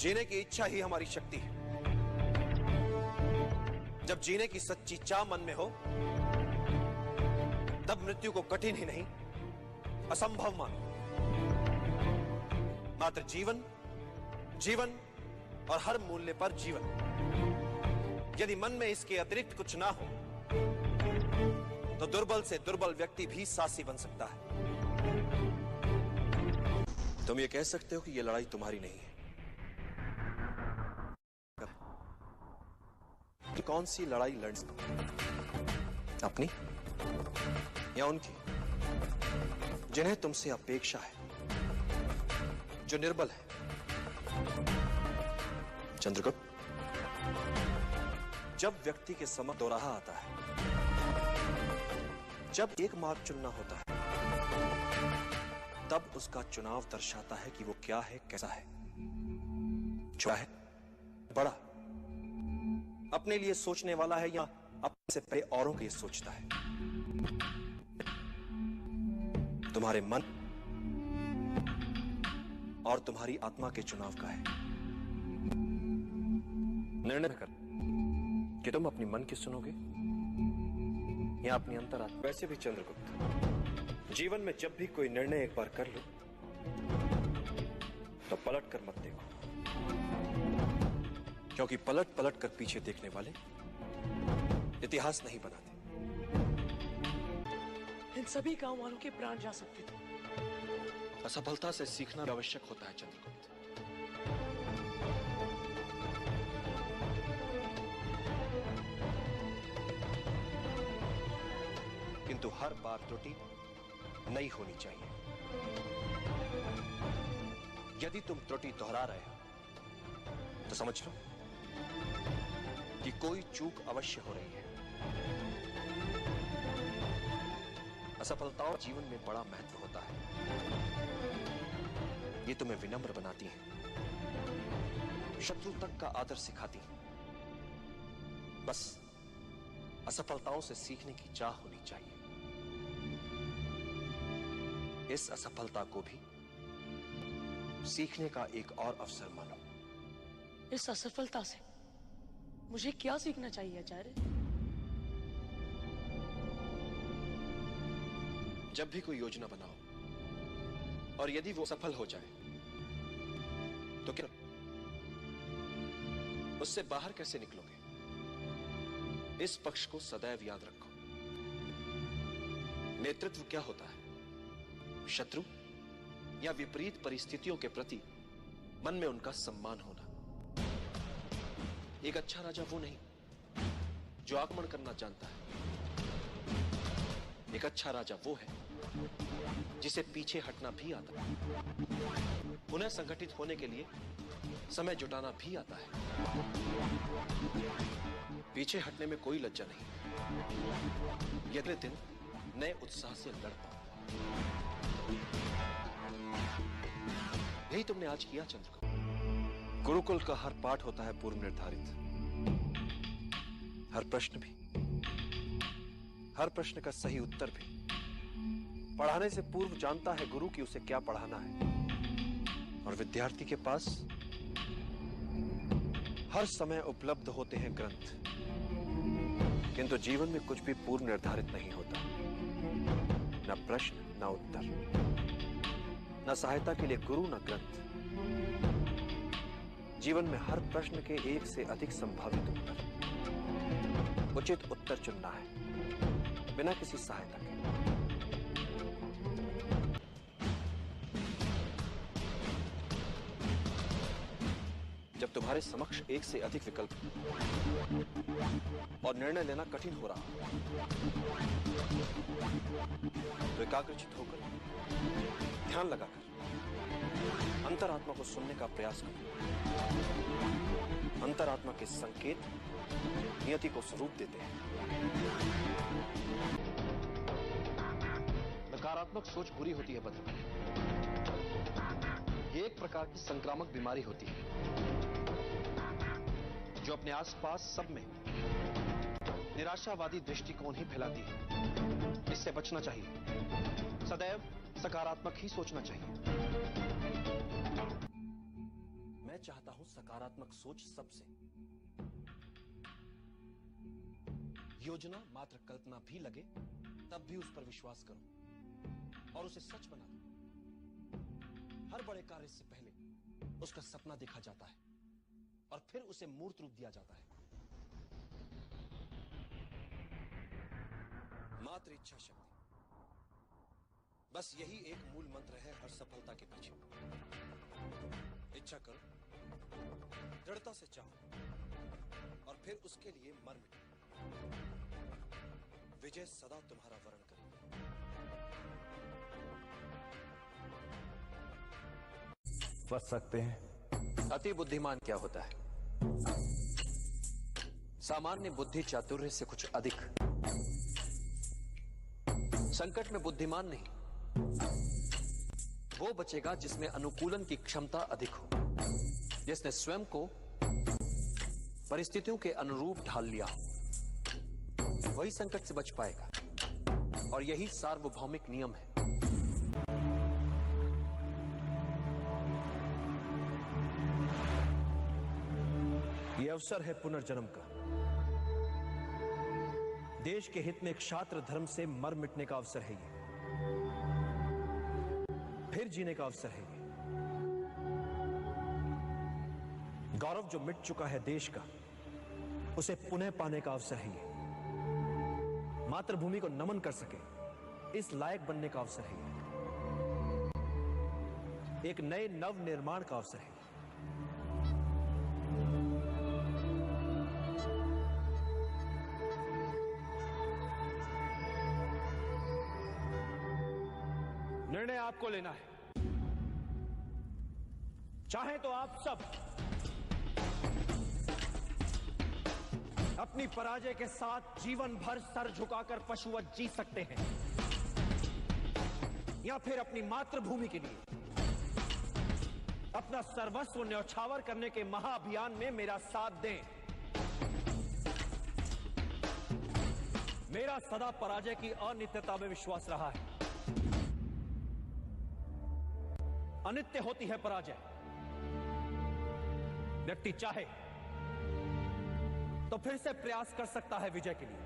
जीने की इच्छा ही हमारी शक्ति है। जब जीने की सच्ची चाह मन में हो, तब मृत्यु को कठिन ही नहीं, असंभव मानो। मात्र जीवन, जीवन और हर मूल्य पर जीवन। यदि मन में इसके अतिरिक्त कुछ ना हो, तो दुर्बल से दुर्बल व्यक्ति भी साहसी बन सकता है। तुम ये कह सकते हो कि यह लड़ाई तुम्हारी नहीं है। कि कौन सी लड़ाई लड़ सकते, अपनी या उनकी जिन्हें तुमसे अपेक्षा है, जो निर्बल है? चंद्रगुप्त, जब व्यक्ति के समक्ष दोराहा आता है, जब एक मार्ग चुनना होता है, तब उसका चुनाव दर्शाता है कि वो क्या है, कैसा है। छोटा है, बड़ा, अपने लिए सोचने वाला है या अपने से पहले औरों के लिए सोचता है। तुम्हारे मन और तुम्हारी आत्मा के चुनाव का है। निर्णय कर कि तुम अपनी मन की सुनोगे या अपनी अंतरात्मा। वैसे भी चंद्रगुप्त, जीवन में जब भी कोई निर्णय एक बार कर लो, तो पलट कर मत देखो, क्योंकि पलट पलट कर पीछे देखने वाले इतिहास नहीं बनाते। इन सभी गांव वालों के प्राण जा सकते थे। असफलता से सीखना आवश्यक होता है चंद्रगुप्त। किंतु हर बार त्रुटि नहीं होनी चाहिए। यदि तुम त्रुटि दोहरा रहे हो, तो समझ लो कि कोई चूक अवश्य हो रही है। असफलताओं जीवन में बड़ा महत्व होता है। ये तुम्हें विनम्र बनाती है, शत्रु तक का आदर सिखाती है। बस असफलताओं से सीखने की चाह होनी चाहिए। इस असफलता को भी सीखने का एक और अवसर मानो। इस असफलता से मुझे क्या सीखना चाहिए आचार्य? जब भी कोई योजना बनाओ और यदि वो सफल हो जाए, तो क्या उससे बाहर कैसे निकलोगे? इस पक्ष को सदैव याद रखो। नेतृत्व क्या होता है? शत्रु या विपरीत परिस्थितियों के प्रति मन में उनका सम्मान होना। एक अच्छा राजा वो नहीं जो आक्रमण करना जानता है। एक अच्छा राजा वो है जिसे पीछे हटना भी आता है, पुनः संगठित होने के लिए समय जुटाना भी आता है। पीछे हटने में कोई लज्जा नहीं। अगले दिन नए उत्साह से लड़ पाओ। यही तुमने आज किया चंद्रगुप्त। गुरुकुल का हर पाठ होता है पूर्व निर्धारित। हर प्रश्न भी, हर प्रश्न का सही उत्तर भी पढ़ाने से पूर्व जानता है गुरु कि उसे क्या पढ़ाना है। और विद्यार्थी के पास हर समय उपलब्ध होते हैं ग्रंथ, किंतु जीवन में कुछ भी पूर्व निर्धारित नहीं होता। न प्रश्न, न उत्तर, न सहायता के लिए गुरु, न ग्रंथ। जीवन में हर प्रश्न के एक से अधिक संभावित उत्तर। उचित उत्तर चुनना है बिना किसी सहायता के। जब तुम्हारे समक्ष एक से अधिक विकल्प और निर्णय लेना कठिन हो रहा, तो एकाग्रचित होकर, ध्यान लगाकर अंतरात्मा को सुनने का प्रयास करो। अंतरात्मा के संकेत नियति को स्वरूप देते हैं। नकारात्मक सोच बुरी होती है बद्र। ये एक प्रकार की संक्रामक बीमारी होती है जो अपने आसपास सब में निराशावादी दृष्टिकोण ही फैलाती है। इससे बचना चाहिए। सदैव सकारात्मक ही सोचना चाहिए। मैं चाहता हूं सकारात्मक सोच सबसे। योजना मात्र कल्पना भी लगे तब भी उस पर विश्वास करो और उसे सच बना दो। हर बड़े कार्य से पहले उसका सपना देखा जाता है और फिर उसे मूर्त रूप दिया जाता है। मात्र इच्छा शक्ति, बस यही एक मूल मंत्र है हर सफलता के पीछे। इच्छा करो, दृढ़ता से चाहो और फिर उसके लिए मर मिटो। विजय सदा तुम्हारा वरण करेगी। समझ सकते हैं अति बुद्धिमान क्या होता है? सामान्य बुद्धि चातुर्य से कुछ अधिक। संकट में बुद्धिमान नहीं, वो बचेगा जिसमें अनुकूलन की क्षमता अधिक हो, जिसने स्वयं को परिस्थितियों के अनुरूप ढाल लिया हो, वही संकट से बच पाएगा। और यही सार्वभौमिक नियम है। यह अवसर है पुनर्जन्म का। देश के हित में क्षात्र धर्म से मर मिटने का अवसर है ये। फिर जीने का अवसर है ये। गौरव जो मिट चुका है देश का, उसे पुनः पाने का अवसर है ये। मातृभूमि को नमन कर सके, इस लायक बनने का अवसर है ये। एक नए नव निर्माण का अवसर है। निर्णय आपको लेना है। चाहे तो आप सब अपनी पराजय के साथ जीवन भर सर झुकाकर पशुवत जी सकते हैं, या फिर अपनी मातृभूमि के लिए अपना सर्वस्व न्यौछावर करने के महाअभियान में मेरा साथ दें। मेरा सदा पराजय की अनित्यता में विश्वास रहा है। अनित्य होती है पराजय। व्यक्ति चाहे तो फिर से प्रयास कर सकता है विजय के लिए।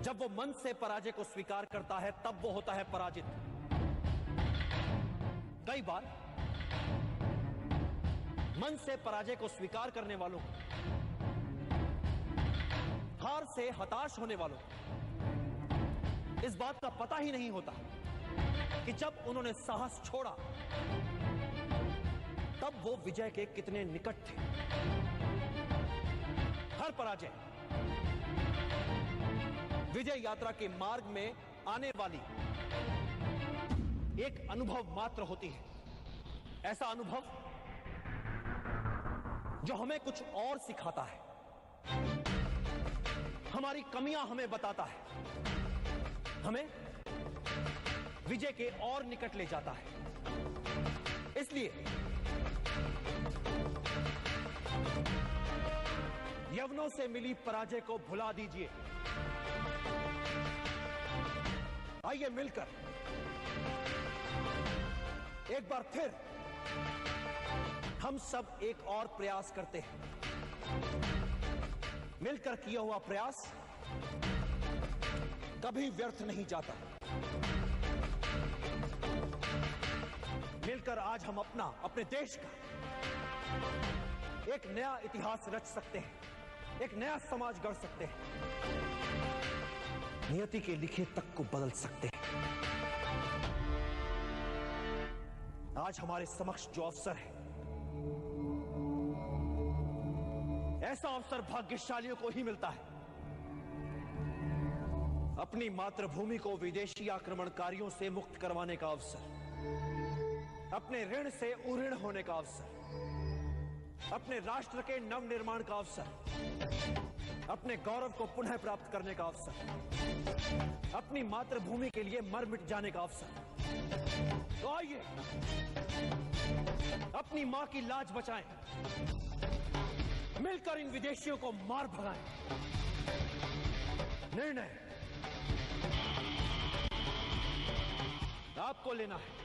जब वो मन से पराजय को स्वीकार करता है तब वो होता है पराजित। कई बार मन से पराजय को स्वीकार करने वालों को, हार से हताश होने वालों को इस बात का पता ही नहीं होता कि जब उन्होंने साहस छोड़ा तब वो विजय के कितने निकट थे। हर पराजय विजय यात्रा के मार्ग में आने वाली एक अनुभव मात्र होती है। ऐसा अनुभव जो हमें कुछ और सिखाता है, हमारी कमियां हमें बताता है, हमें विजय के और निकट ले जाता है। इसलिए यवनों से मिली पराजय को भुला दीजिए। आइए मिलकर एक बार फिर हम सब एक और प्रयास करते हैं। मिलकर किया हुआ प्रयास कभी व्यर्थ नहीं जाता। मिलकर आज हम अपने देश का एक नया इतिहास रच सकते हैं, एक नया समाज गढ़ सकते हैं, नियति के लिखे तक को बदल सकते हैं। आज हमारे समक्ष जो अवसर है, ऐसा अवसर भाग्यशालियों को ही मिलता है। अपनी मातृभूमि को विदेशी आक्रमणकारियों से मुक्त करवाने का अवसर, अपने ऋण से उऋण होने का अवसर, अपने राष्ट्र के नवनिर्माण का अवसर, अपने गौरव को पुनः प्राप्त करने का अवसर, अपनी मातृभूमि के लिए मर मिट जाने का अवसर। तो आइए अपनी मां की लाज बचाएं, मिलकर इन विदेशियों को मार भगाएं। निर्णय आपको लेना है।